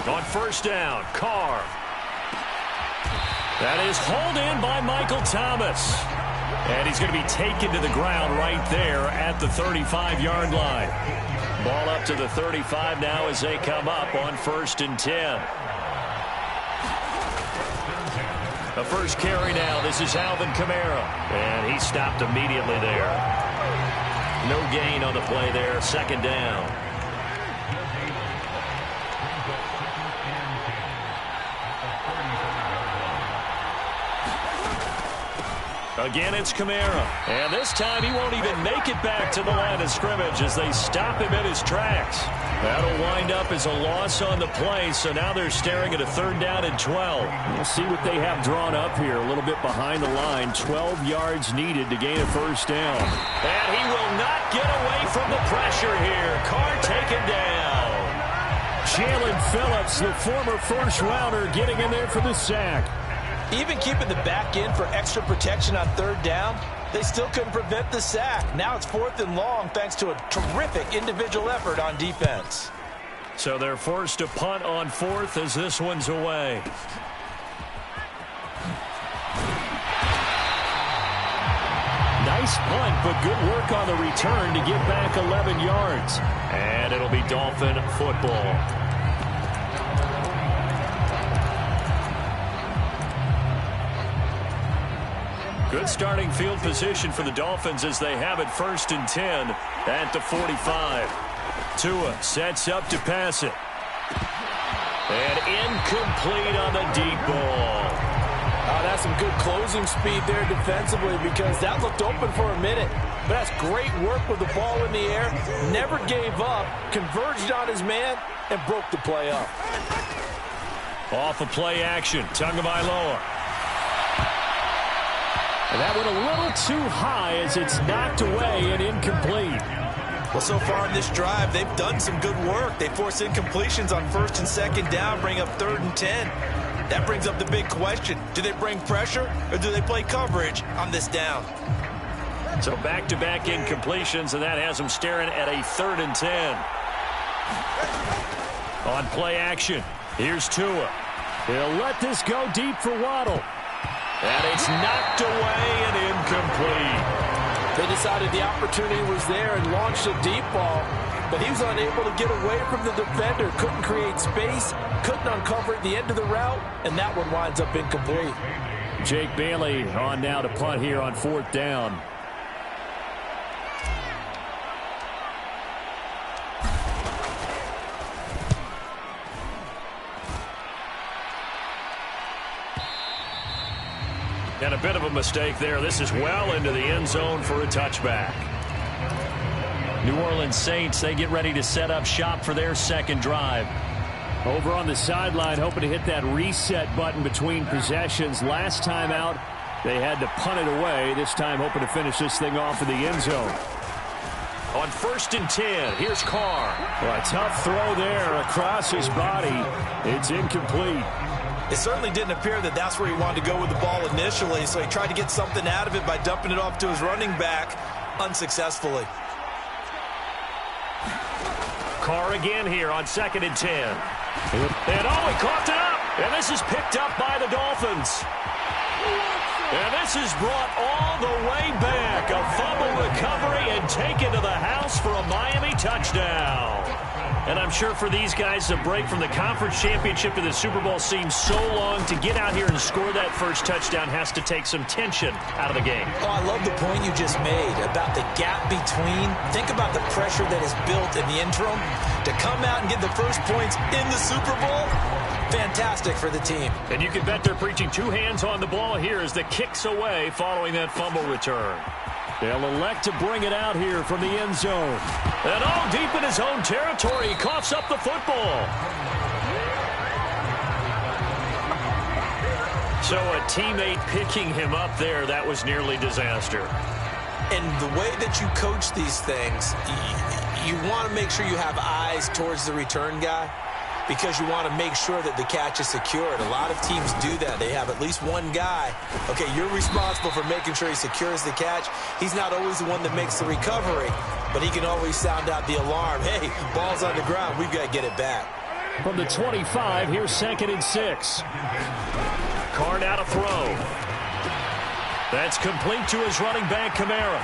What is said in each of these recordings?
On first down, Carr. That is hauled in by Michael Thomas. And he's going to be taken to the ground right there at the 35-yard line. Ball up to the 35 now as they come up on 1st and 10. The first carry now. This is Alvin Kamara. And he stopped immediately there. No gain on the play there. 2nd down. Again, it's Kamara. And this time he won't even make it back to the line of scrimmage as they stop him in his tracks. That'll wind up as a loss on the play, so now they're staring at a 3rd down and 12. We'll see what they have drawn up here. A little bit behind the line. 12 yards needed to gain a 1st down. And he will not get away from the pressure here. Carr taken down. Jalen Phillips, the former 1st-rounder, getting in there for the sack. Even keeping the back end for extra protection on 3rd down, they still couldn't prevent the sack. Now it's 4th and long thanks to a terrific individual effort on defense. So they're forced to punt on 4th as this one's away. Nice punt, but good work on the return to get back 11 yards. And it'll be Dolphin football. Good starting field position for the Dolphins as they have it 1st and 10 at the 45. Tua sets up to pass it. And incomplete on the deep ball. That's some good closing speed there defensively because that looked open for a minute. But that's great work with the ball in the air. Never gave up, converged on his man, and broke the play up. Off of play action, Tagovailoa. And that went a little too high as it's knocked away and incomplete. Well, so far in this drive, they've done some good work. They force incompletions on 1st and 2nd down, bring up 3rd and 10. That brings up the big question. Do they bring pressure or do they play coverage on this down? So back-to-back incompletions, and that has them staring at a 3rd and 10. On play action, here's Tua. They'll let this go deep for Waddle. And it's knocked away and incomplete. They decided the opportunity was there and launched a deep ball, but he was unable to get away from the defender. Couldn't create space, couldn't uncover at the end of the route, and that one winds up incomplete. Jake Bailey on now to punt here on 4th down. And a bit of a mistake there. This is well into the end zone for a touchback. New Orleans Saints, they get ready to set up shop for their 2nd drive. Over on the sideline, hoping to hit that reset button between possessions. Last time out, they had to punt it away. This time hoping to finish this thing off in the end zone. On 1st and 10, here's Carr. Well, a tough throw there across his body. It's incomplete. It certainly didn't appear that that's where he wanted to go with the ball initially, so he tried to get something out of it by dumping it off to his running back unsuccessfully. Carr again here on 2nd and 10. And he coughed it up. And this is picked up by the Dolphins. And this is brought all the way back. A fumble recovery and taken to the house for a Miami touchdown. And I'm sure for these guys, the break from the conference championship to the Super Bowl seems so long. To get out here and score that first touchdown has to take some tension out of the game. Oh, I love the point you just made about the gap between. Think about the pressure that is built in the interim. To come out and get the first points in the Super Bowl, fantastic for the team. And you can bet they're preaching 2 hands on the ball here as the kick's away following that fumble return. They'll elect to bring it out here from the end zone. And all deep in his own territory, he coughs up the football. So a teammate picking him up there, that was nearly disaster. And the way that you coach these things, you want to make sure you have eyes towards the return guy, because you want to make sure that the catch is secured. A lot of teams do that. They have at least one guy. Okay, you're responsible for making sure he secures the catch. He's not always the one that makes the recovery, but he can always sound out the alarm. Hey, ball's on the ground. We've got to get it back. From the 25, here's 2nd and 6. Carr now to throw. That's complete to his running back, Kamara.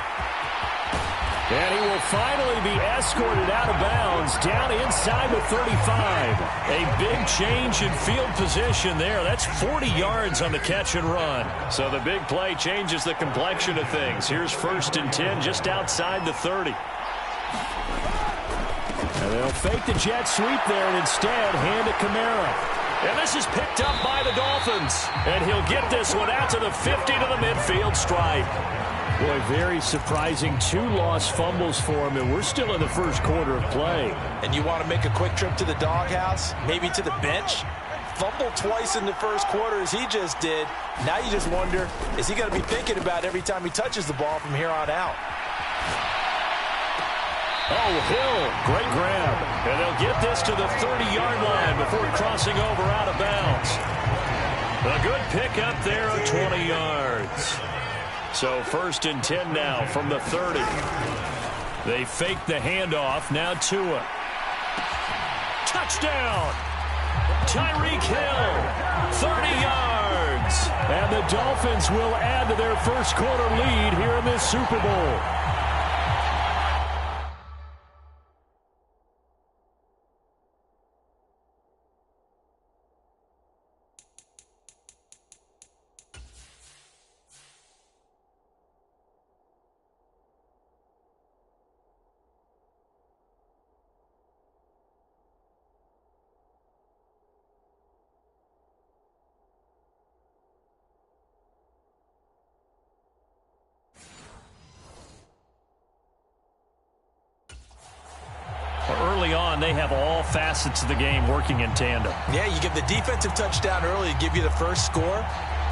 And he will finally be escorted out of bounds down inside the 35. A big change in field position there. That's 40 yards on the catch and run. So the big play changes the complexion of things. Here's 1st and 10 just outside the 30. And they'll fake the jet sweep there and instead hand it Kamara. And this is picked up by the Dolphins. And he'll get this one out to the 50 to the midfield stripe. Boy, very surprising. 2 lost fumbles for him, and we're still in the first quarter of play. And you want to make a quick trip to the doghouse, maybe to the bench? Fumble twice in the first quarter as he just did. Now you just wonder, is he going to be thinking about every time he touches the ball from here on out? Oh, Hill, great grab. And they'll get this to the 30-yard line before crossing over out of bounds. A good pick up there of 20 yards. So 1st and 10 now from the 30. They fake the handoff. Now Tua. Touchdown. Tyreek Hill. 30 yards. And the Dolphins will add to their first quarter lead here in this Super Bowl. Early on, they have all facets of the game working in tandem. Yeah, you give the defensive touchdown early to give you the first score,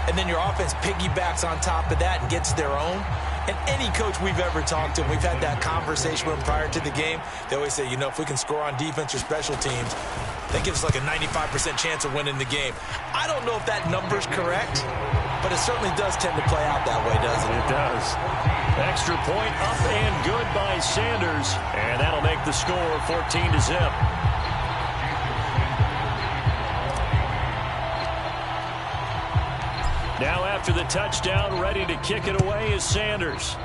and then your offense piggybacks on top of that and gets their own. And any coach we've ever talked to, we've had that conversation with them prior to the game, they always say, you know, if we can score on defense or special teams, that gives us like a 95% chance of winning the game. I don't know if that number's correct, but it certainly does tend to play out that way, doesn't it? It does. Extra point up and good by Sanders, and that'll make the score 14-0. Now after the touchdown, ready to kick it away is Sanders.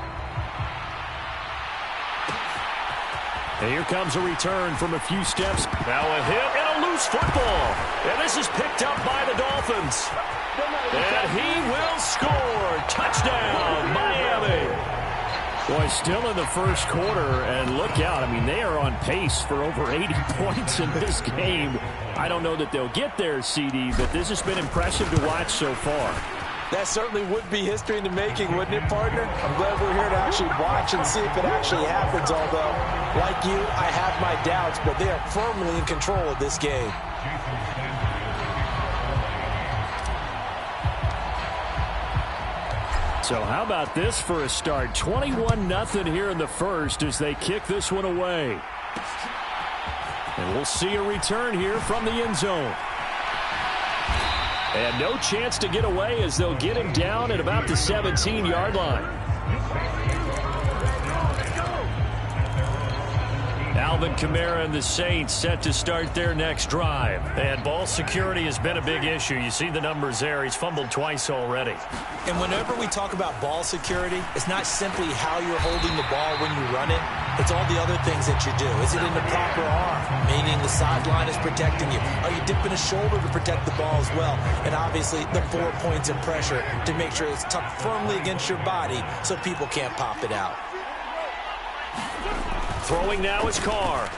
And here comes a return from a few steps. Now a hit and a loose football. And this is picked up by the Dolphins. And he will score. Touchdown, Miami. Boy, still in the first quarter, and look out. I mean, they are on pace for over 80 points in this game. I don't know that they'll get there, CD, but this has been impressive to watch so far. That certainly would be history in the making, wouldn't it, partner? I'm glad we're here to actually watch and see if it actually happens, although, like you, I have my doubts, but they are firmly in control of this game. So how about this for a start? 21-0 here in the first as they kick this one away. And we'll see a return here from the end zone. And no chance to get away as they'll get him down at about the 17-yard line. Alvin Kamara and the Saints set to start their next drive. And ball security has been a big issue. You see the numbers there. He's fumbled twice already. And whenever we talk about ball security, it's not simply how you're holding the ball when you run it. It's all the other things that you do. Is it in the proper arm, meaning the sideline is protecting you? Are you dipping a shoulder to protect the ball as well? And obviously, the 4 points of pressure to make sure it's tucked firmly against your body so people can't pop it out. Throwing now is Carr.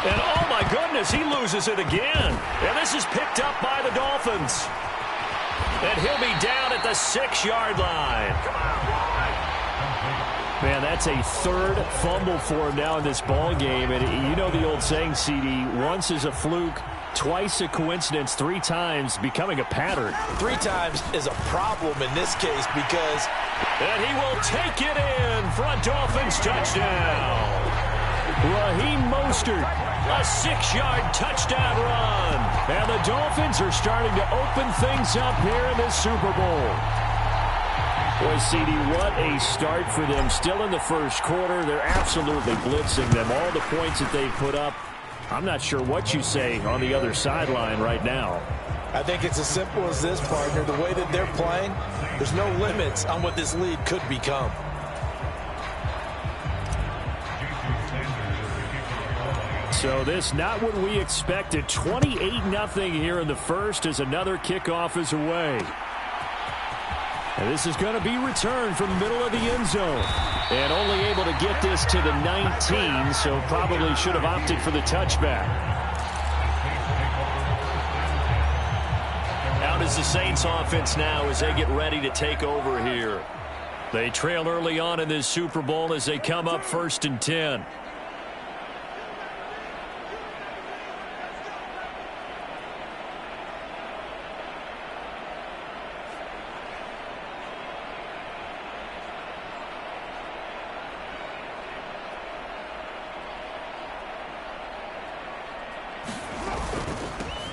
And oh my goodness, he loses it again. And this is picked up by the Dolphins. And he'll be down at the 6-yard line. Man, that's a third fumble for him now in this ball game. And you know the old saying, CD, once is a fluke, twice a coincidence, 3 times becoming a pattern. 3 times is a problem in this case because... And he will take it in for a Dolphins touchdown. Raheem Mostert. A 6-yard touchdown run. And the Dolphins are starting to open things up here in this Super Bowl. Boy, CD, what a start for them. Still in the first quarter. They're absolutely blitzing them. All the points that they put up I'm not sure what you say on the other sideline right now. I think it's as simple as this, partner. The way that they're playing, there's no limits on what this lead could become. So this not what we expected. 28-0 here in the first as another kickoff is away. And this is going to be returned from the middle of the end zone. And only able to get this to the 19, so probably should have opted for the touchback. Out is the Saints offense now as they get ready to take over here. They trail early on in this Super Bowl as they come up 1st and 10.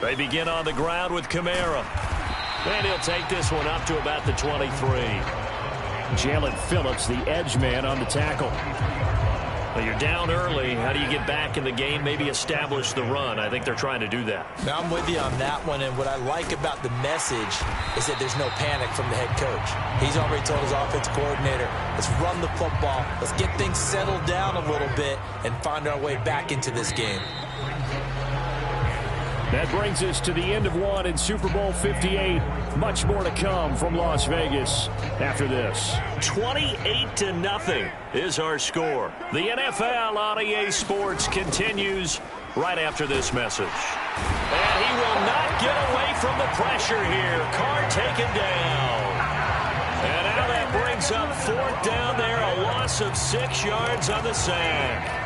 They begin on the ground with Kamara. And he'll take this one up to about the 23. Jalen Phillips, the edge man, on the tackle. Well, you're down early. How do you get back in the game, maybe establish the run? I think they're trying to do that. Now, I'm with you on that one, and what I like about the message is that there's no panic from the head coach. He's already told his offensive coordinator, let's run the football, let's get things settled down a little bit, and find our way back into this game. That brings us to the end of one in Super Bowl 58. Much more to come from Las Vegas after this. 28-0 is our score. The NFL on EA Sports continues right after this message. And he will not get away from the pressure here. Carr taken down. And now that brings up 4th down there. A loss of 6 yards on the sack.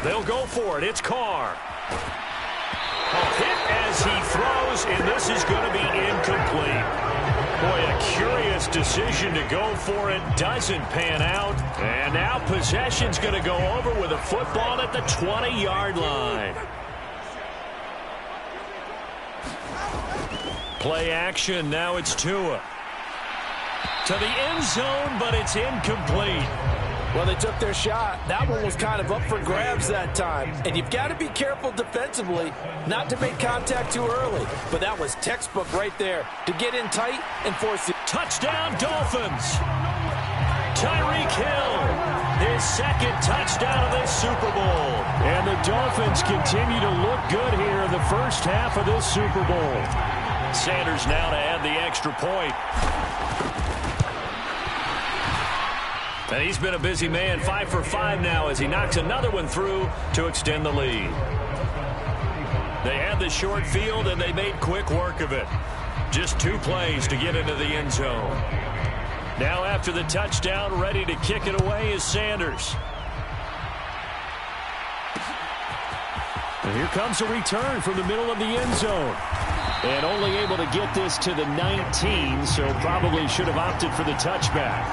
They'll go for it. It's Carr. A hit as he throws, and this is going to be incomplete. Boy, a curious decision to go for it. Doesn't pan out. And now possession's going to go over with a football at the 20-yard line. Play action. Now it's Tua. To the end zone, but it's incomplete. Well, they took their shot. That one was kind of up for grabs that time. And you've got to be careful defensively not to make contact too early. But that was textbook right there to get in tight and force it. Touchdown, Dolphins. Tyreek Hill, his 2nd touchdown of this Super Bowl. And the Dolphins continue to look good here in the first half of this Super Bowl. Sanders now to add the extra point. And he's been a busy man, 5 for 5 now as he knocks another one through to extend the lead. They had the short field, and they made quick work of it. Just 2 plays to get into the end zone. Now after the touchdown, ready to kick it away is Sanders. And here comes a return from the middle of the end zone. And only able to get this to the 19, so probably should have opted for the touchback.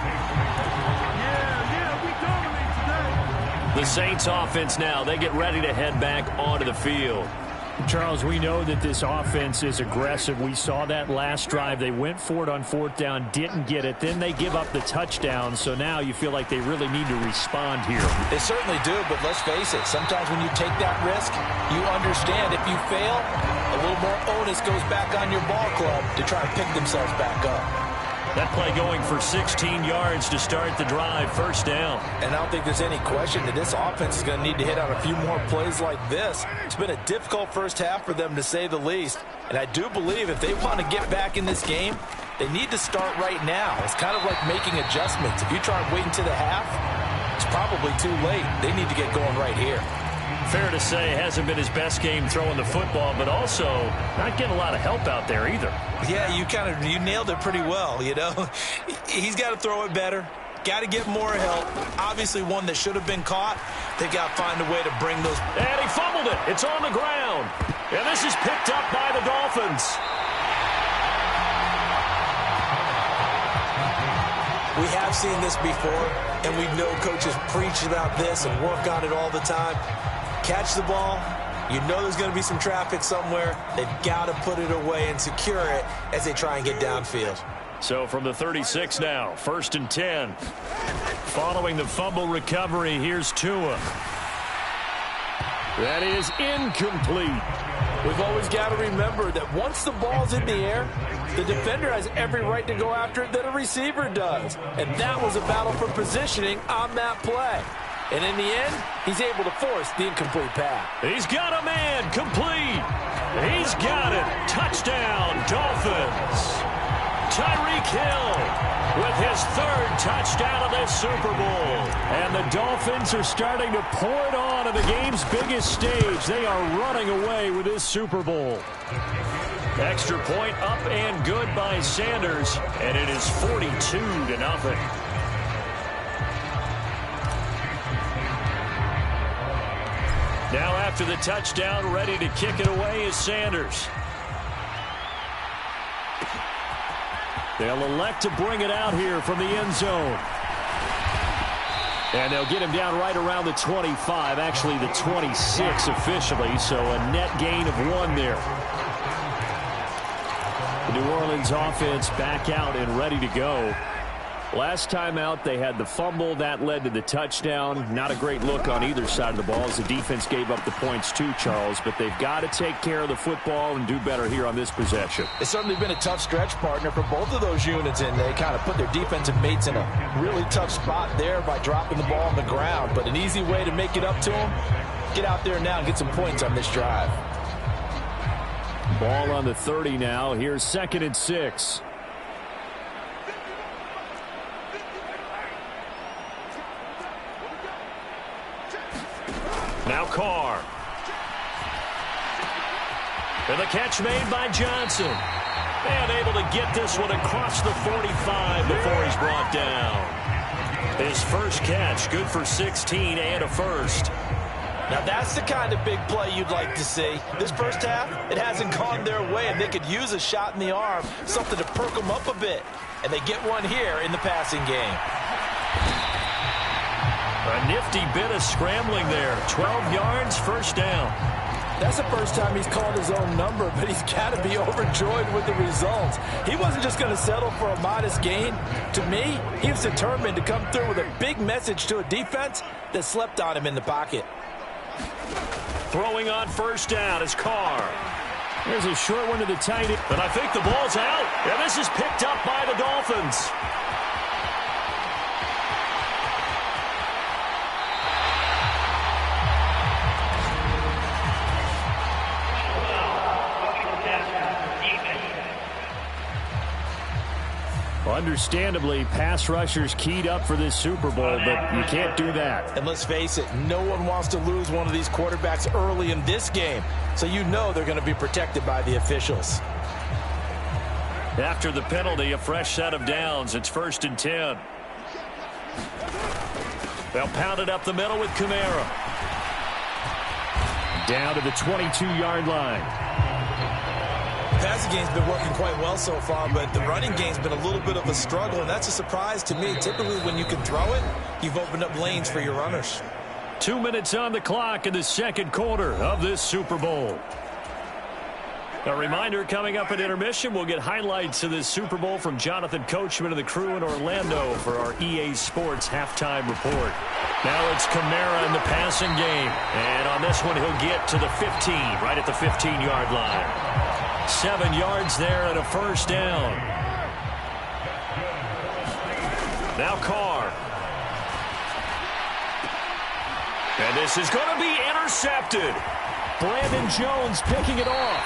The Saints offense now, they get ready to head back onto the field. Charles, we know that this offense is aggressive. We saw that last drive. They went for it on 4th down, didn't get it. Then they give up the touchdown, so now you feel like they really need to respond here. They certainly do, but let's face it. Sometimes when you take that risk, you understand if you fail, a little more onus goes back on your ball club to try and pick themselves back up. That play going for 16 yards to start the drive, 1st down. And I don't think there's any question that this offense is going to need to hit on a few more plays like this. It's been a difficult first half for them, to say the least. And I do believe if they want to get back in this game, they need to start right now. It's kind of like making adjustments. If you try and wait until the half, it's probably too late. They need to get going right here. Fair to say, hasn't been his best game throwing the football, but also not getting a lot of help out there either. Yeah, you nailed it pretty well, you know. He's got to throw it better. Got to get more help. Obviously one that should have been caught. They've got to find a way to bring those. And he fumbled it. It's on the ground. And this is picked up by the Dolphins. We have seen this before, and we know coaches preach about this and work on it all the time. Catch the ball. You know there's going to be some traffic somewhere. They've got to put it away and secure it as they try and get downfield. So from the 36 now, 1st and 10. Following the fumble recovery, here's Tua. That is incomplete. We've always got to remember that once the ball's in the air, the defender has every right to go after it that a receiver does. And that was a battle for positioning on that play. And in the end, he's able to force the incomplete pass. He's got a man, complete. He's got it. Touchdown, Dolphins. Tyreek Hill with his 3rd touchdown of this Super Bowl. And the Dolphins are starting to pour it on the game's biggest stage. They are running away with this Super Bowl. Extra point up and good by Sanders, and it is 42-0. Now after the touchdown, ready to kick it away is Sanders. They'll elect to bring it out here from the end zone. And they'll get him down right around the 25, actually the 26 officially, so a net gain of 1 there. The New Orleans offense back out and ready to go. Last time out, they had the fumble. That led to the touchdown. Not a great look on either side of the ball as the defense gave up the points too, Charles. But they've got to take care of the football and do better here on this possession. It's certainly been a tough stretch, partner, for both of those units, and they kind of put their defensive mates in a really tough spot there by dropping the ball on the ground. But an easy way to make it up to them, get out there now and get some points on this drive. Ball on the 30 now. Here's 2nd and 6. Now Carr. And the catch made by Johnson. And able to get this one across the 45 before he's brought down. His first catch, good for 16 and a first. Now that's the kind of big play you'd like to see. This first half, it hasn't gone their way, and they could use a shot in the arm, something to perk them up a bit. And they get one here in the passing game. A nifty bit of scrambling there. 12 yards, first down. That's the first time he's called his own number, but he's got to be overjoyed with the results. He wasn't just going to settle for a modest gain. To me, he was determined to come through with a big message to a defense that slept on him in the pocket. Throwing on first down is Carr. There's a short one to the tight end. And I think the ball's out. And this is picked up by the Dolphins. Understandably, pass rushers keyed up for this Super Bowl, but you can't do that. And let's face it, no one wants to lose one of these quarterbacks early in this game, so you know they're going to be protected by the officials. After the penalty, a fresh set of downs. It's 1st and 10. They'll pound it up the middle with Kamara. Down to the 22-yard line. The passing game's been working quite well so far, but the running game's been a little bit of a struggle, and that's a surprise to me. Typically, when you can throw it, you've opened up lanes for your runners. 2 minutes on the clock in the second quarter of this Super Bowl. A reminder, coming up at intermission, we'll get highlights of this Super Bowl from Jonathan Coachman and the crew in Orlando for our EA Sports halftime report. Now it's Kamara in the passing game. And on this one, he'll get to the 15, right at the 15-yard line. 7 yards there and a first down. Now Carr. And this is going to be intercepted. Brandon Jones picking it off.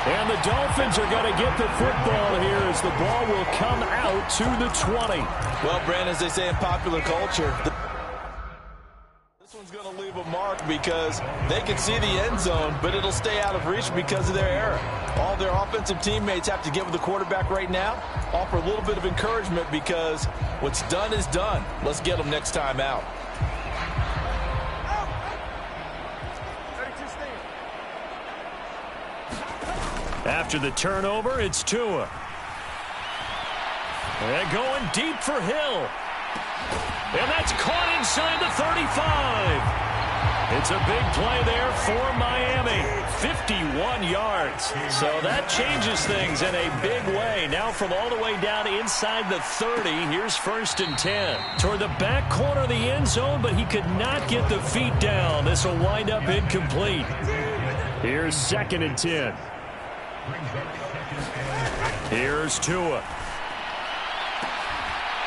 And the Dolphins are going to get the football here as the ball will come out to the 20. Well, Brandon, as they say in popular culture, this one's going to leave a mark because they can see the end zone, but it'll stay out of reach because of their error. All their offensive teammates have to get with the quarterback right now, offer a little bit of encouragement because what's done is done. Let's get them next time out. After the turnover, it's Tua. And going deep for Hill. And that's caught inside the 35. It's a big play there for Miami. 51 yards. So that changes things in a big way. Now from all the way down inside the 30, here's 1st and 10. Toward the back corner of the end zone, but he could not get the feet down. This will wind up incomplete. Here's 2nd and 10. Here's Tua.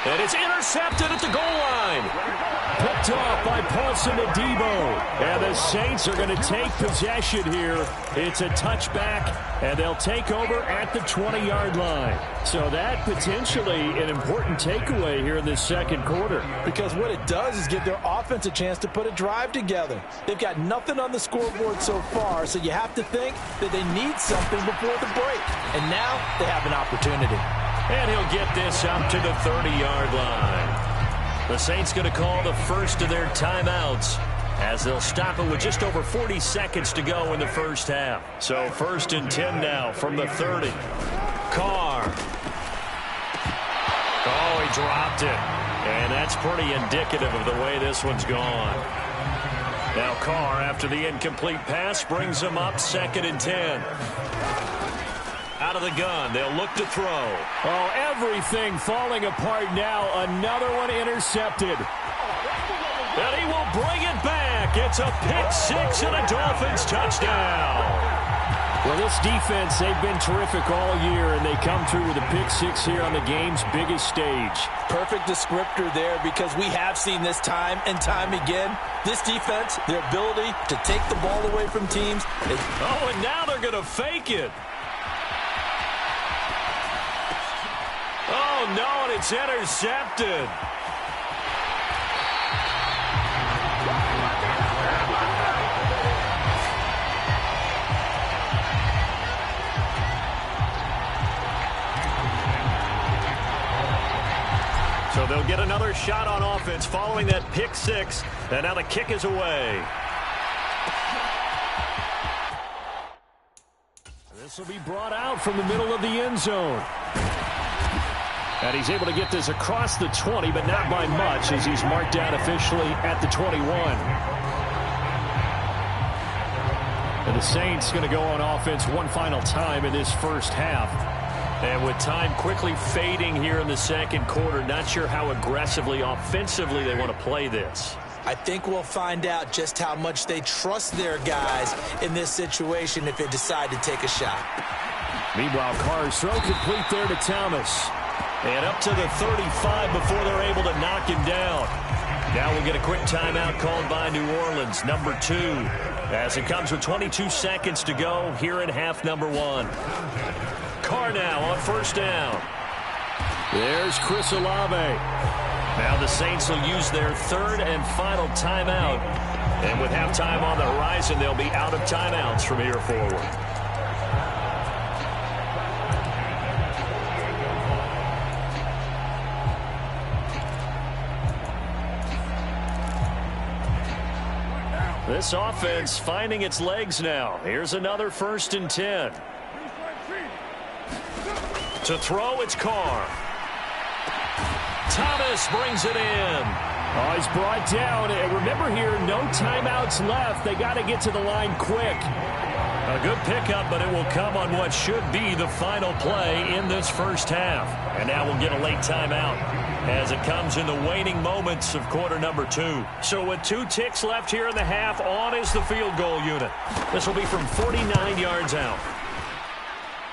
And it's intercepted at the goal line. Picked off by Paulson Adebo. And the Saints are going to take possession here. It's a touchback, and they'll take over at the 20-yard line. So that potentially an important takeaway here in this second quarter. Because what it does is give their offense a chance to put a drive together. They've got nothing on the scoreboard so far, so you have to think that they need something before the break. And now they have an opportunity. And he'll get this up to the 30-yard line. The Saints going to call the first of their timeouts as they'll stop it with just over 40 seconds to go in the first half. So 1st and 10 now from the 30. Carr. Oh, he dropped it. And that's pretty indicative of the way this one's gone. Now Carr, after the incomplete pass, brings him up 2nd and 10. Out of the gun, they'll look to throw. Oh, everything falling apart now. Another one intercepted. And he will bring it back. It's a pick-6 and a Dolphins touchdown. Well, this defense, they've been terrific all year, and they come through with a pick-6 here on the game's biggest stage. Perfect descriptor there, because we have seen this time and time again. This defense, their ability to take the ball away from teams. Oh, and now they're going to fake it. Oh, no, and it's intercepted. So they'll get another shot on offense following that pick-6, and now the kick is away. This will be brought out from the middle of the end zone. And he's able to get this across the 20, but not by much, as he's marked down officially at the 21. And the Saints going to go on offense one final time in this first half. And with time quickly fading here in the second quarter, not sure how aggressively, offensively they want to play this. I think we'll find out just how much they trust their guys in this situation if they decide to take a shot. Meanwhile, Carr's throw complete there to Thomas. And up to the 35 before they're able to knock him down. Now we'll get a quick timeout called by New Orleans, number 2, as it comes with 22 seconds to go here in half number 1. Carr now on 1st down. There's Chris Olave. Now the Saints will use their 3rd and final timeout. And with halftime on the horizon, they'll be out of timeouts from here forward. This offense finding its legs now. Here's another 1st and 10. To throw, it's Carr. Thomas brings it in. Oh, he's brought down. And remember here, no timeouts left. They got to get to the line quick. A good pickup, but it will come on what should be the final play in this first half. And now we'll get a late timeout as it comes in the waning moments of quarter number 2. So with 2 ticks left here in the half, on is the field goal unit. This will be from 49 yards out.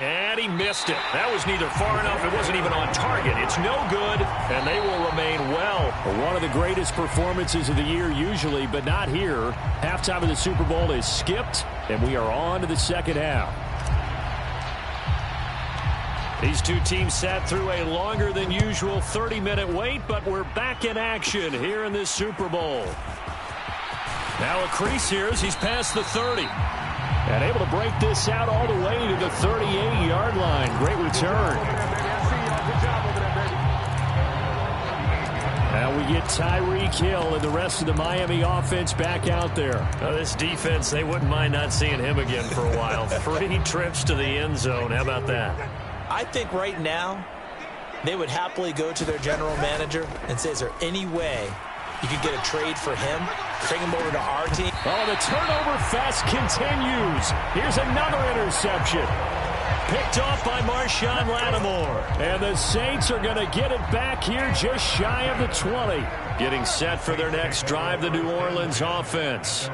And he missed it. That was neither far enough. It wasn't even on target. It's no good, and they will remain well. One of the greatest performances of the year usually, but not here. Halftime of the Super Bowl is skipped, and we are on to the second half. These two teams sat through a longer than usual 30-minute wait, but we're back in action here in this Super Bowl. Now a crease here as he's past the 30. And able to break this out all the way to the 38-yard line. Great return. Now we get Tyreek Hill and the rest of the Miami offense back out there. Now this defense, they wouldn't mind not seeing him again for a while. 3 trips to the end zone. How about that? I think right now they would happily go to their general manager and say, is there any way You could get a trade for him, bring him over to our team. Oh, the turnover fest continues. Here's another interception. Picked off by Marshawn Lattimore. And the Saints are going to get it back here just shy of the 20. Getting set for their next drive, the New Orleans offense.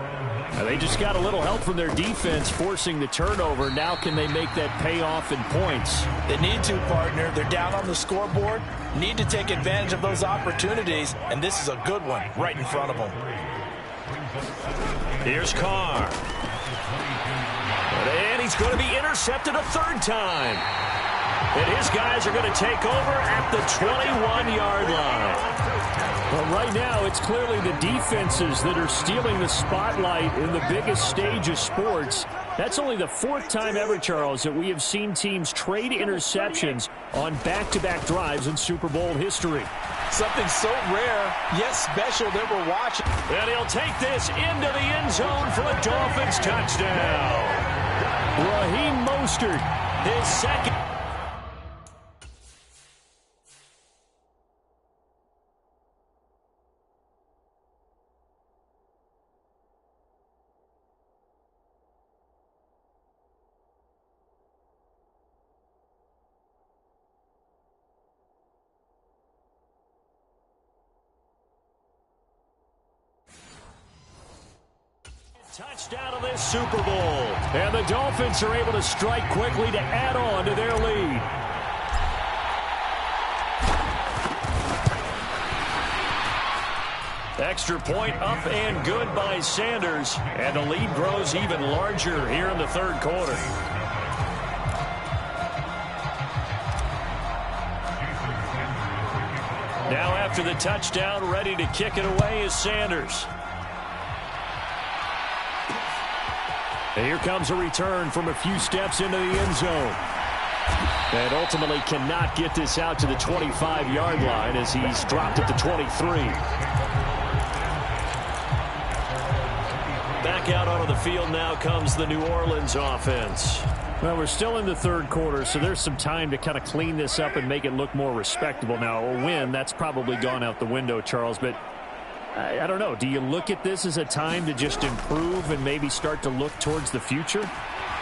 Now they just got a little help from their defense forcing the turnover. Now can they make that pay off in points? They need to, partner. They're down on the scoreboard. Need to take advantage of those opportunities, and this is a good one right in front of them. Here's Carr. And he's going to be intercepted a third time. And his guys are going to take over at the 21-yard line. Well, right now, it's clearly the defenses that are stealing the spotlight in the biggest stage of sports. That's only the fourth time ever, Charles, that we have seen teams trade interceptions on back-to-back drives in Super Bowl history. Something so rare, yet special that we're watching. And he'll take this into the end zone for a Dolphins touchdown. Raheem Mostert, his second. Touchdown of this Super Bowl. And the Dolphins are able to strike quickly to add on to their lead. Extra point up and good by Sanders. And the lead grows even larger here in the third quarter. Now after the touchdown, ready to kick it away is Sanders. And here comes a return from a few steps into the end zone. And ultimately cannot get this out to the 25-yard line as he's dropped at the 23. Back out onto the field now comes the New Orleans offense. Well, we're still in the third quarter, so there's some time to kind of clean this up and make it look more respectable. Now, a win, that's probably gone out the window, Charles, but I don't know. Do you look at this as a time to just improve and maybe start to look towards the future?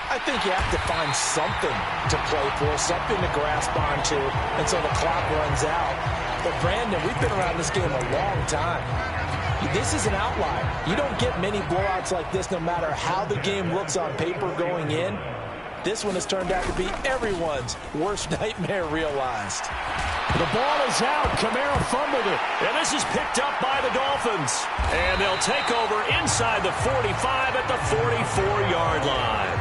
I think you have to find something to play for, something to grasp onto until the clock runs out. But, Brandon, we've been around this game a long time. This is an outlier. You don't get many blowouts like this no matter how the game looks on paper going in. This one has turned out to be everyone's worst nightmare realized. The ball is out. Kamara fumbled it. And this is picked up by the Dolphins. And they'll take over inside the 45 at the 44-yard line.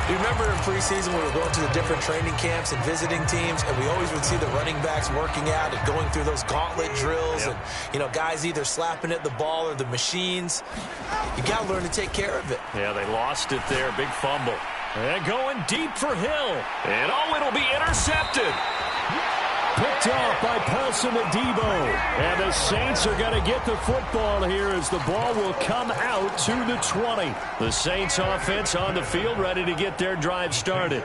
You remember in preseason we were going to the different training camps and visiting teams, and we always would see the running backs working out and going through those gauntlet drills, and, you know, guys either slapping at the ball or the machines. You got to learn to take care of it. Yeah, they lost it there. Big fumble. And going deep for Hill. And oh, it'll be intercepted. Picked off by Paulson Adebo. And the Saints are going to get the football here as the ball will come out to the 20. The Saints offense on the field ready to get their drive started.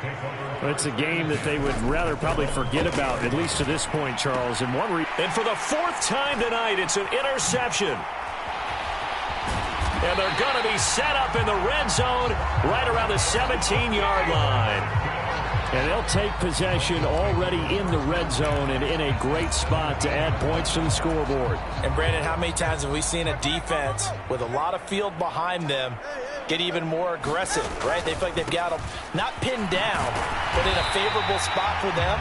It's a game that they would rather probably forget about, at least to this point, Charles. And for the fourth time tonight, it's an interception. And they're going to be set up in the red zone right around the 17-yard line. And they'll take possession already in the red zone and in a great spot to add points to the scoreboard. And, Brandon, how many times have we seen a defense with a lot of field behind them get even more aggressive, right? They feel like they've got them not pinned down, but in a favorable spot for them.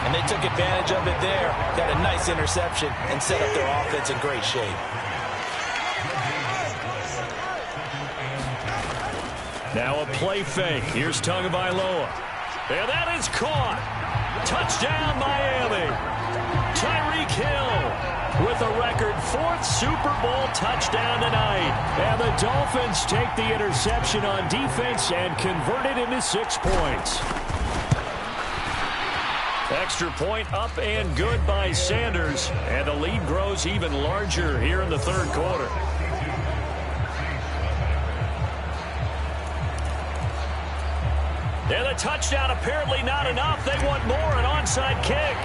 And they took advantage of it there, got a nice interception, and set up their offense in great shape. Now a play fake. Here's Tagovailoa. And that is caught. Touchdown, Miami. Tyreek Hill with a record fourth Super Bowl touchdown tonight. And the Dolphins take the interception on defense and convert it into 6 points. Extra point up and good by Sanders. And the lead grows even larger here in the third quarter. And the touchdown apparently not enough. They want more, an onside kick.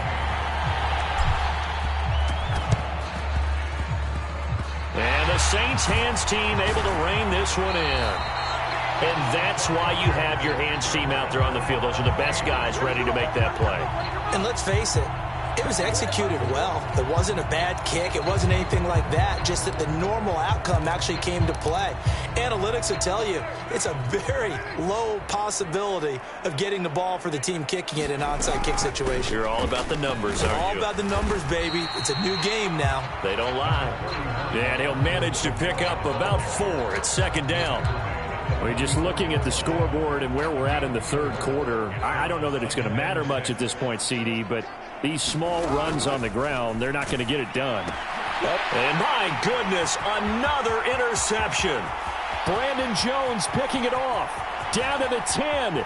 Saints hands team able to rein this one in. And that's why you have your hands team out there on the field. Those are the best guys ready to make that play. And let's face it, it was executed well. It wasn't a bad kick. It wasn't anything like that. Just that the normal outcome actually came to play. Analytics will tell you it's a very low possibility of getting the ball for the team kicking it in an onside kick situation. You're all about the numbers, aren't you? All about the numbers, baby. It's a new game now. They don't lie. And he'll manage to pick up about 4. It's second down. We're just looking at the scoreboard and where we're at in the third quarter. I don't know that it's going to matter much at this point, CD, but these small runs on the ground, they're not going to get it done. And my goodness, another interception. Brandon Jones picking it off. Down to the 10.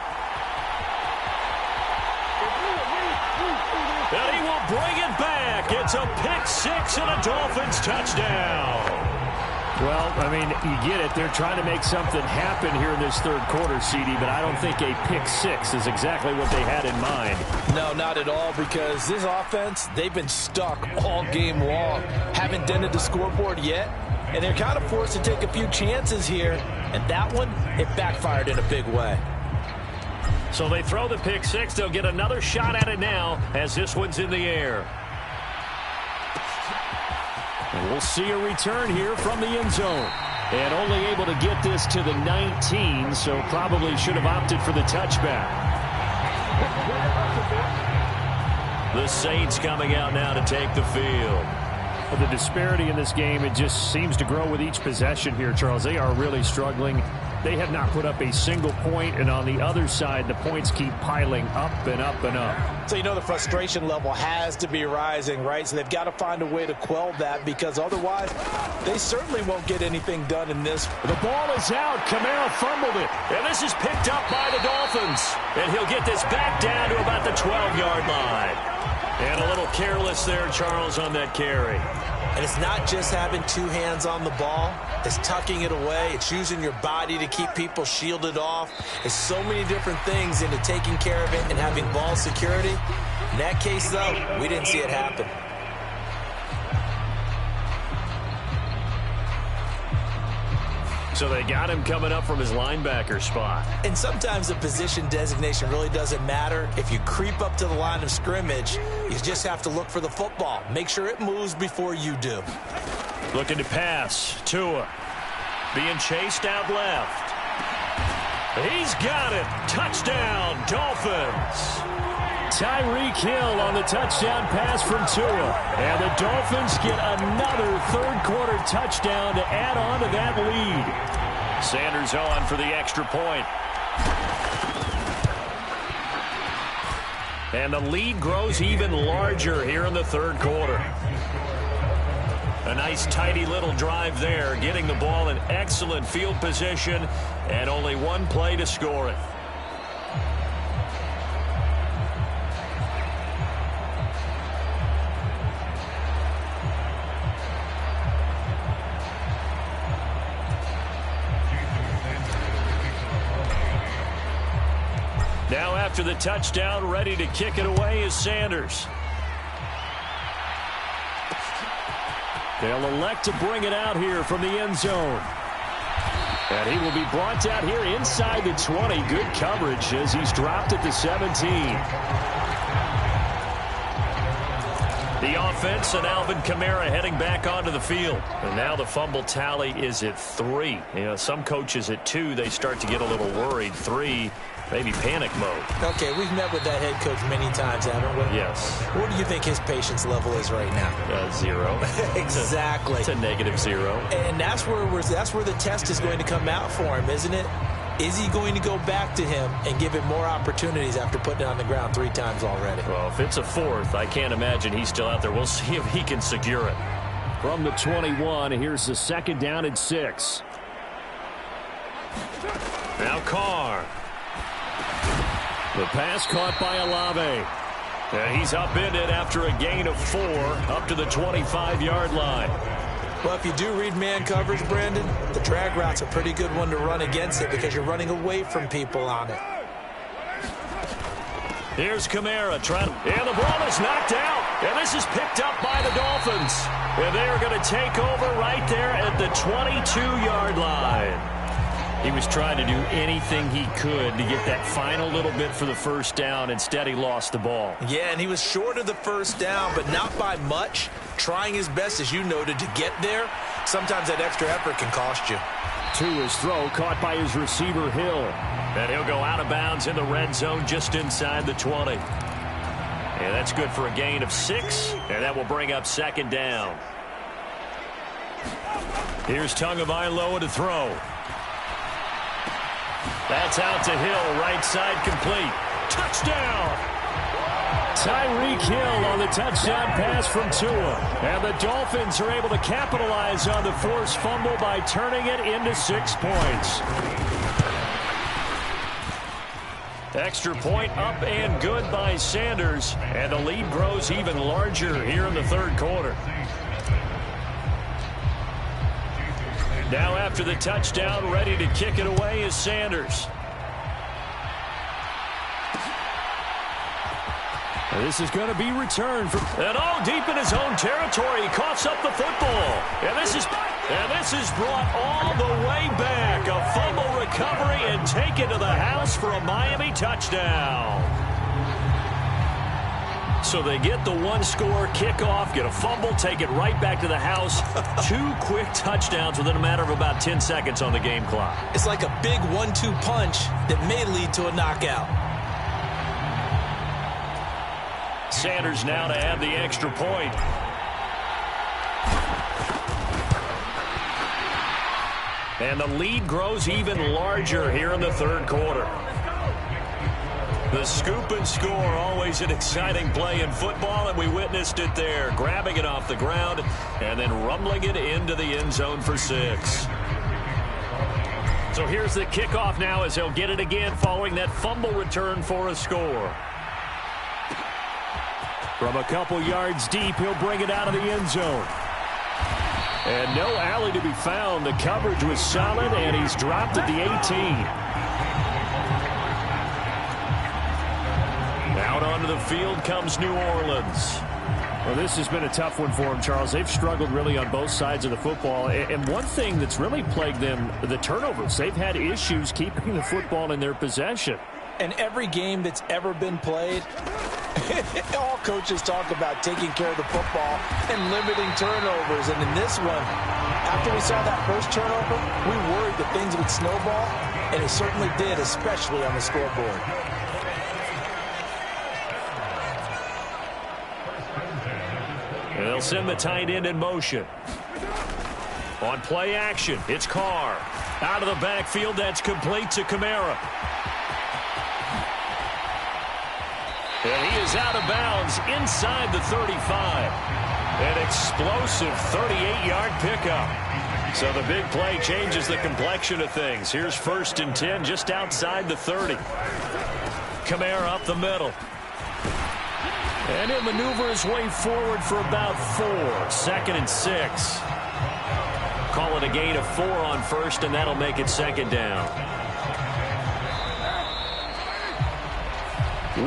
And he will bring it back. It's a pick 6 and a Dolphins touchdown. Well, I mean, you get it. They're trying to make something happen here in this third quarter, CD, but I don't think a pick 6 is exactly what they had in mind. No, not at all, because this offense, they've been stuck all game long. Haven't dented the scoreboard yet, and they're kind of forced to take a few chances here, and that one, it backfired in a big way. So they throw the pick 6. They'll get another shot at it now as this one's in the air. And we'll see a return here from the end zone. And only able to get this to the 19, so probably should have opted for the touchback. The Saints coming out now to take the field. Well, the disparity in this game, it just seems to grow with each possession here, Charles. They are really struggling. They have not put up a single point, and on the other side, the points keep piling up and up and up. So you know the frustration level has to be rising, right? So they've got to find a way to quell that, because otherwise they certainly won't get anything done in this. The ball is out. Kamara fumbled it. And this is picked up by the Dolphins. And he'll get this back down to about the 12-yard line. And a little careless there, Charles, on that carry. And it's not just having 2 hands on the ball. It's tucking it away. It's using your body to keep people shielded off. It's so many different things into taking care of it and having ball security. In that case, though, we didn't see it happen. So they got him coming up from his linebacker spot. And sometimes the position designation really doesn't matter. If you creep up to the line of scrimmage, you just have to look for the football. Make sure it moves before you do. Looking to pass. Tua being chased out left. He's got it. Touchdown, Dolphins. Tyreek Hill on the touchdown pass from Tua. And the Dolphins get another third-quarter touchdown to add on to that lead. Sanders on for the extra point. And the lead grows even larger here in the third quarter. A nice, tidy little drive there, getting the ball in excellent field position, and only one play to score it. Now after the touchdown, ready to kick it away is Sanders. They'll elect to bring it out here from the end zone. And he will be brought out here inside the 20. Good coverage as he's dropped at the 17. The offense and Alvin Kamara heading back onto the field. And now the fumble tally is at 3. You know, some coaches at 2, they start to get a little worried. 3, maybe panic mode. Okay, we've met with that head coach many times, haven't we? Yes. What do you think his patience level is right now? 0. Exactly. It's a -0. And that's where the test is going to come out for him, isn't it? Is he going to go back to him and give him more opportunities after putting it on the ground 3 times already? Well, if it's a 4th, I can't imagine he's still out there. We'll see if he can secure it. From the 21, here's the second down and 6. Now Carr. The pass caught by Olave. And he's upended after a gain of 4 up to the 25-yard line. Well, if you do read man coverage, Brandon, the drag route's a pretty good one to run against it because you're running away from people on it. Here's Kamara trying, and the ball is knocked out. And this is picked up by the Dolphins. And they are going to take over right there at the 22-yard line. He was trying to do anything he could to get that final little bit for the first down. Instead, he lost the ball. Yeah, and he was short of the first down, but not by much. Trying his best, as you noted, to get there. Sometimes that extra effort can cost you. To his throw, caught by his receiver, Hill. And he'll go out of bounds in the red zone just inside the 20. And that's good for a gain of 6, and that will bring up second down. Here's Tagovailoa to throw. That's out to Hill, right side complete. Touchdown! Tyreek Hill on the touchdown pass from Tua. And the Dolphins are able to capitalize on the forced fumble by turning it into 6 points. Extra point up and good by Sanders. And the lead grows even larger here in the third quarter. Now after the touchdown, ready to kick it away is Sanders. This is going to be returned from... And deep in his own territory, he coughs up the football. And this is brought all the way back. A fumble recovery and taken to the house for a Miami touchdown. So they get the one-score kickoff, get a fumble, take it right back to the house. 2 quick touchdowns within a matter of about 10 seconds on the game clock. It's like a big 1-2 punch that may lead to a knockout. Sanders now to add the extra point. And the lead grows even larger here in the third quarter. The scoop and score, always an exciting play in football, and we witnessed it there. Grabbing it off the ground and then rumbling it into the end zone for 6. So here's the kickoff now as he'll get it again following that fumble return for a score. From a couple yards deep, he'll bring it out of the end zone. And no alley to be found. The coverage was solid, and he's dropped at the 18. Out onto the field comes New Orleans. Well, this has been a tough one for them, Charles. They've struggled really on both sides of the football. And one thing that's really plagued them, the turnovers. They've had issues keeping the football in their possession. And every game that's ever been played, all coaches talk about taking care of the football and limiting turnovers. And in this one, after we saw that first turnover, we worried that things would snowball, and it certainly did, especially on the scoreboard. And they'll send the tight end in motion. On play action, it's Carr. Out of the backfield, that's complete to Kamara. And he is out of bounds inside the 35. An explosive 38-yard pickup. So the big play changes the complexion of things. Here's 1st and 10 just outside the 30. Kamara up the middle. And he'll maneuver his way forward for about 4. 2nd and 6. Call it a gain of 4 on 1st, and that'll make it 2nd down.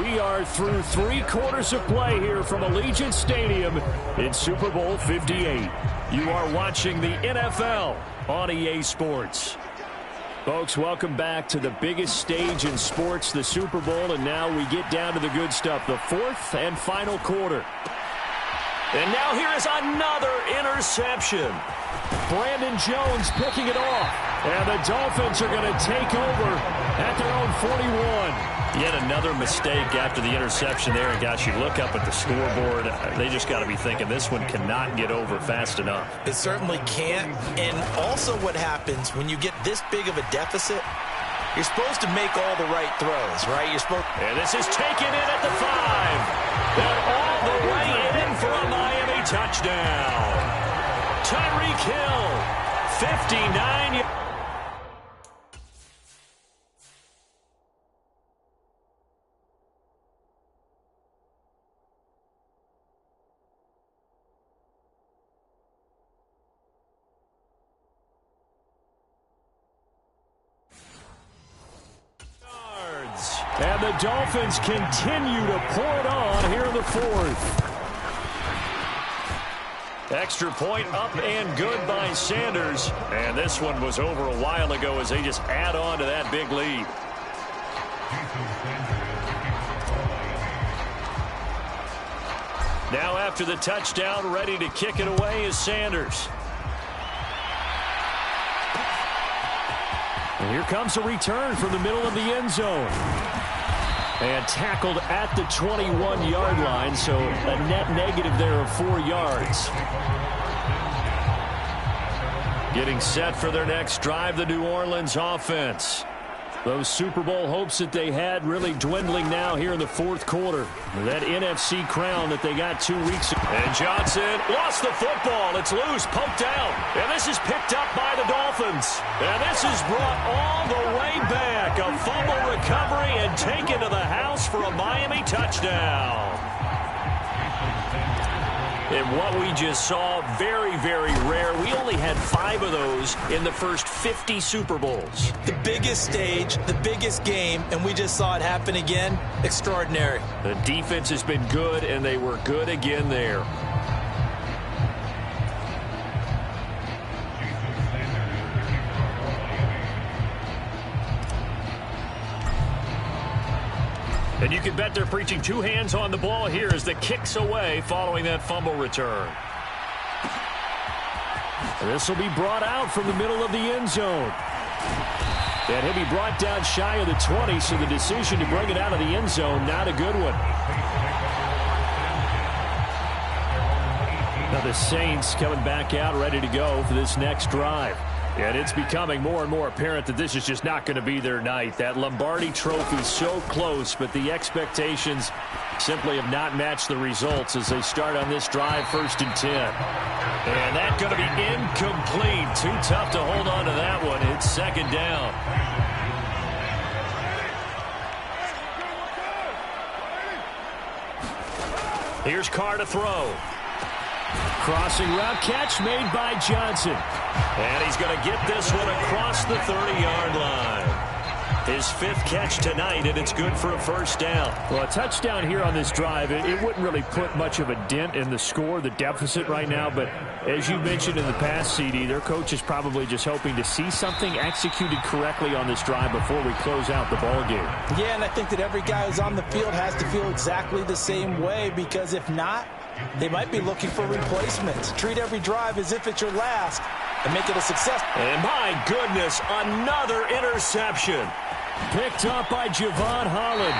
We are through 3 quarters of play here from Allegiant Stadium in Super Bowl 58. You are watching the NFL on EA Sports. Folks, welcome back to the biggest stage in sports, the Super Bowl, and now we get down to the good stuff, the 4th and final quarter. And now here is another interception. Brandon Jones picking it off, and the Dolphins are going to take over at their own 41. Yet another mistake after the interception there. And gosh, you look up at the scoreboard, they just got to be thinking this one cannot get over fast enough. It certainly can't. And also what happens when you get this big of a deficit, you're supposed to make all the right throws, right? You're supposed. And this is taken in at the 5. And all the way in for a Miami touchdown. Tyreek Hill, 59 yards. And the Dolphins continue to pour it on here in the fourth. Extra point up and good by Sanders. And this one was over a while ago as they just add on to that big lead. Now after the touchdown, ready to kick it away is Sanders. And here comes a return from the middle of the end zone. And tackled at the 21-yard line, so a net negative there of 4 yards. Getting set for their next drive, the New Orleans offense. Those Super Bowl hopes that they had really dwindling now here in the fourth quarter. That NFC crown that they got 2 weeks ago. And Johnson lost the football. It's loose, poked out. And this is picked up by the Dolphins. And this is brought all the way back. A fumble recovery and taken to the house for a Miami touchdown. And what we just saw, very, very rare. We only had 5 of those in the first 50 Super Bowls. The biggest stage, the biggest game, and we just saw it happen again. Extraordinary. The defense has been good, and they were good again there. And you can bet they're preaching 2 hands on the ball here as the kick's away following that fumble return. This will be brought out from the middle of the end zone. And he'll be brought down shy of the 20, so the decision to bring it out of the end zone, not a good one. Now the Saints coming back out ready to go for this next drive. And it's becoming more and more apparent that this is just not going to be their night. That Lombardi trophy so close, but the expectations simply have not matched the results as they start on this drive, 1st and 10. And that's going to be incomplete. Too tough to hold on to that one. It's 2nd down. Here's Carr to throw. Crossing route catch made by Johnson. And he's going to get this one across the 30-yard line. His 5th catch tonight, and it's good for a 1st down. Well, a touchdown here on this drive, it wouldn't really put much of a dent in the score, the deficit right now. But as you mentioned in the past, CD, their coach is probably just hoping to see something executed correctly on this drive before we close out the ball game. Yeah, and I think that every guy who's on the field has to feel exactly the same way, because if not, they might be looking for replacements. Treat every drive as if it's your last and make it a success. And my goodness, another interception. Picked up by Javon Holland.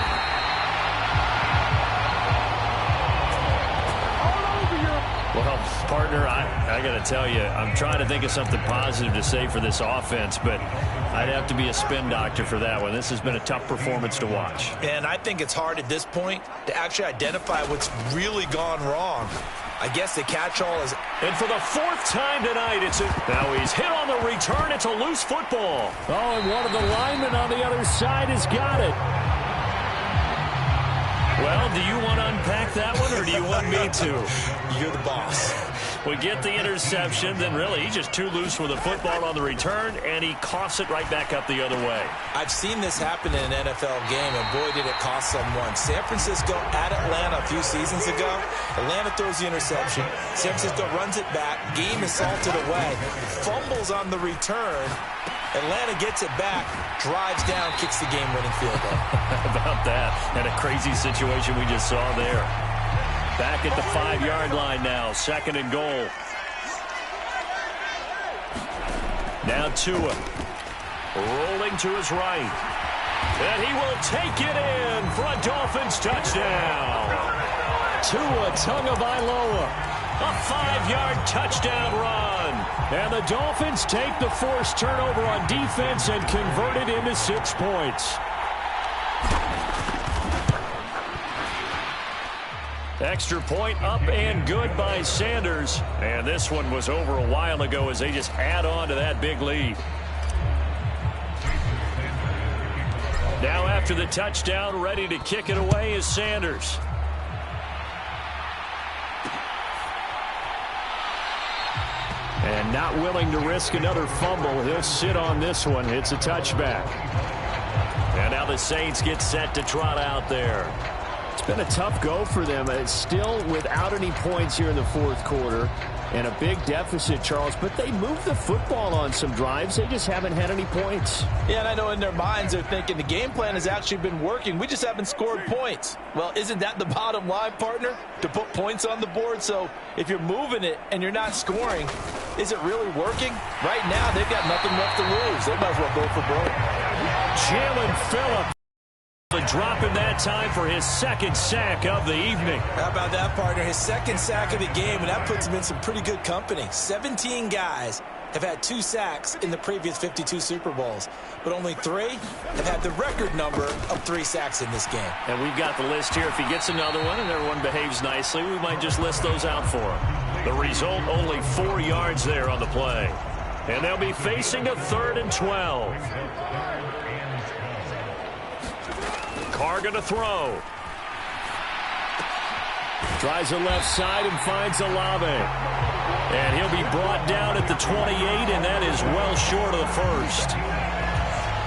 Well, partner, I got to tell you, I'm trying to think of something positive to say for this offense, but I'd have to be a spin doctor for that one. This has been a tough performance to watch. And I think it's hard at this point to actually identify what's really gone wrong. I guess the catch-all is... And for the 4th time tonight, now he's hit on the return. It's a loose football. Oh, and one of the linemen on the other side has got it. Well, do you want to unpack that one, or do you want me to? You're the boss. We get the interception, then really he's just too loose with the football on the return, and he coughs it right back up the other way. I've seen this happen in an NFL game, and boy, did it cost someone. San Francisco at Atlanta a few seasons ago. Atlanta throws the interception. San Francisco runs it back. Game is salted away. Fumbles on the return. Atlanta gets it back, drives down, kicks the game-winning field goal. How about that? And a crazy situation we just saw there. Back at the 5-yard line now, 2nd and goal. Now Tua, rolling to his right. And he will take it in for a Dolphins touchdown. Tua Tagovailoa. A 5-yard touchdown run. And the Dolphins take the forced turnover on defense and convert it into 6 points. Extra point up and good by Sanders. And this one was over a while ago as they just add on to that big lead. Now after the touchdown, ready to kick it away is Sanders. And not willing to risk another fumble. He'll sit on this one. It's a touchback. And now the Saints get set to trot out there. It's been a tough go for them. It's still without any points here in the fourth quarter. And a big deficit, Charles. But they moved the football on some drives. They just haven't had any points. Yeah, and I know in their minds they're thinking the game plan has actually been working. We just haven't scored points. Well, isn't that the bottom line, partner? To put points on the board? So if you're moving it and you're not scoring, is it really working? Right now, they've got nothing left to lose. They might as well go for broke. Jalen Phillips dropping that time for his second sack of the evening. How about that, partner? His second sack of the game, and that puts him in some pretty good company. 17 guys have had 2 sacks in the previous 52 Super Bowls, but only 3 have had the record number of 3 sacks in this game. And we've got the list here. If he gets another one and everyone behaves nicely, we might just list those out for him. The result, only 4 yards there on the play. And they'll be facing a 3rd and 12. Carr going to throw. Tries the left side and finds Olave. And he'll be brought down at the 28, and that is well short of the first.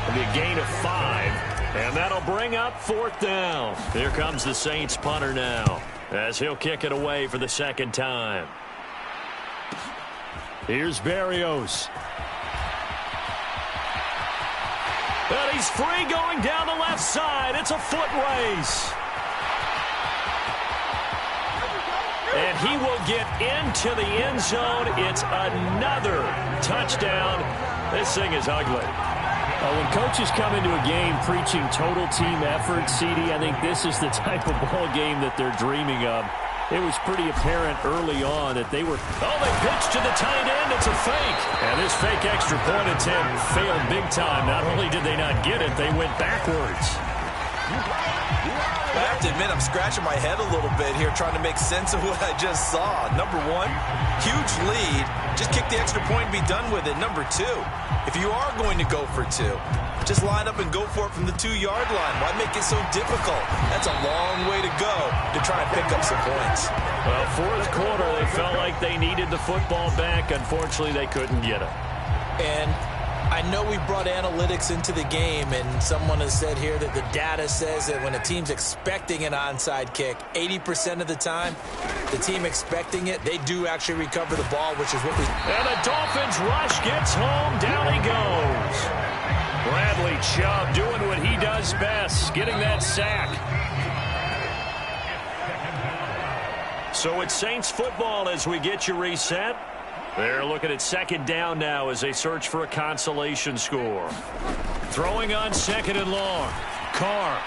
It'll be a gain of 5, and that'll bring up 4th down. Here comes the Saints punter now, as he'll kick it away for the second time. Here's Berrios. And he's free going down the left side. It's a foot race. And he will get into the end zone. It's another touchdown. This thing is ugly. When coaches come into a game preaching total team effort, CD, I think this is the type of ball game that they're dreaming of. It was pretty apparent early on that they were... Oh, they pitched to the tight end. It's a fake. And this fake extra point attempt failed big time. Not only did they not get it, they went backwards. I have to admit, I'm scratching my head a little bit here trying to make sense of what I just saw. Number 1, huge lead. Just kick the extra point and be done with it. Number 2, if you are going to go for 2, just line up and go for it from the 2-yard line. Why make it so difficult? That's a long way to go to try and pick up some points. Well, fourth quarter, they felt like they needed the football back. Unfortunately, they couldn't get it. And I know we brought analytics into the game, and someone has said here that the data says that when a team's expecting an onside kick, 80% of the time, the team expecting it, they do actually recover the ball, which is what we... And the Dolphins rush gets home. Down he goes. Bradley Chubb doing what he does best, getting that sack. So it's Saints football as we get you reset. They're looking at second down now as they search for a consolation score. Throwing on 2nd and long. Carr.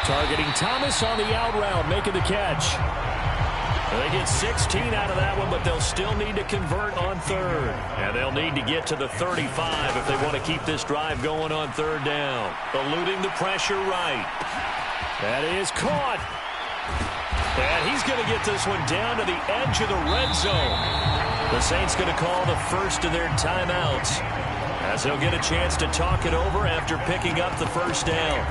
Targeting Thomas on the out route, making the catch. They get 16 out of that one, but they'll still need to convert on 3rd. And they'll need to get to the 35 if they want to keep this drive going on 3rd down. Eluding the pressure right. That is caught. And he's going to get this one down to the edge of the red zone. The Saints going to call the first of their timeouts, as they'll get a chance to talk it over after picking up the first down.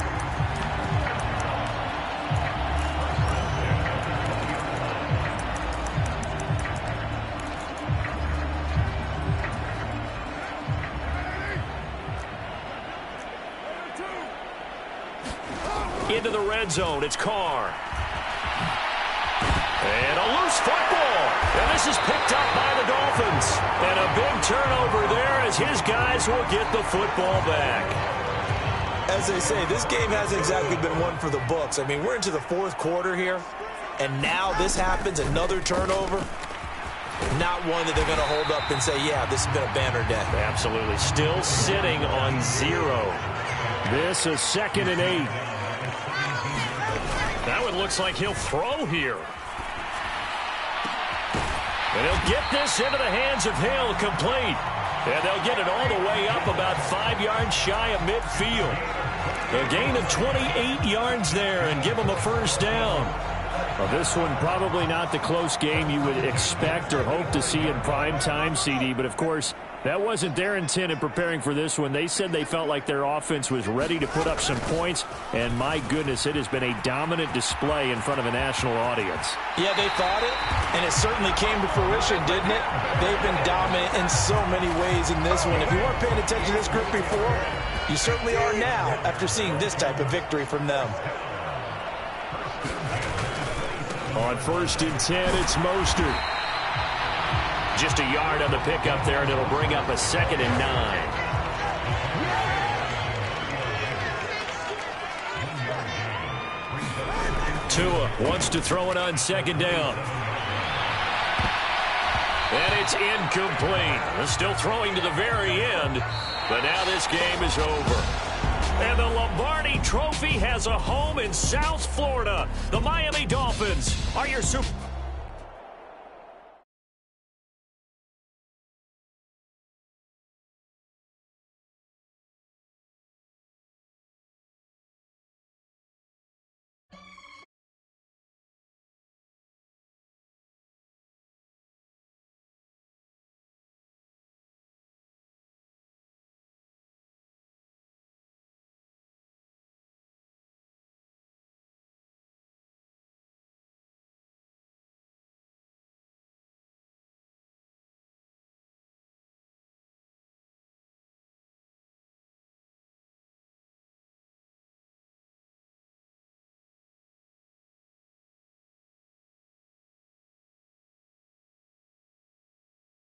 Into the red zone, it's Carr. And a loose football. And this is picked up by the Dolphins. And a big turnover there as his guys will get the football back. As they say, this game hasn't exactly been one for the books. I mean, we're into the 4th quarter here, and now this happens, another turnover. Not one that they're going to hold up and say, yeah, this has been a banner day. Absolutely. Still sitting on 0. This is 2nd and 8. That one looks like he'll throw here. And he'll get this into the hands of Hill, complete. And they'll get it all the way up about 5 yards shy of midfield. A gain of 28 yards there and give them a first down. Well, this one probably not the close game you would expect or hope to see in prime time, CD. But, of course, that wasn't their intent in preparing for this one. They said they felt like their offense was ready to put up some points. And, my goodness, it has been a dominant display in front of a national audience. Yeah, they thought it, and it certainly came to fruition, didn't it? They've been dominant in so many ways in this one. If you weren't paying attention to this group before, You certainly are now after seeing this type of victory from them. On 1st and 10, it's Mostert. Just a yard on the pickup there, and it'll bring up a 2nd and 9. Tua wants to throw it on 2nd down. And it's incomplete. Still throwing to the very end, but now this game is over. And the Lombardi Trophy has a home in South Florida. The Miami Dolphins are your Super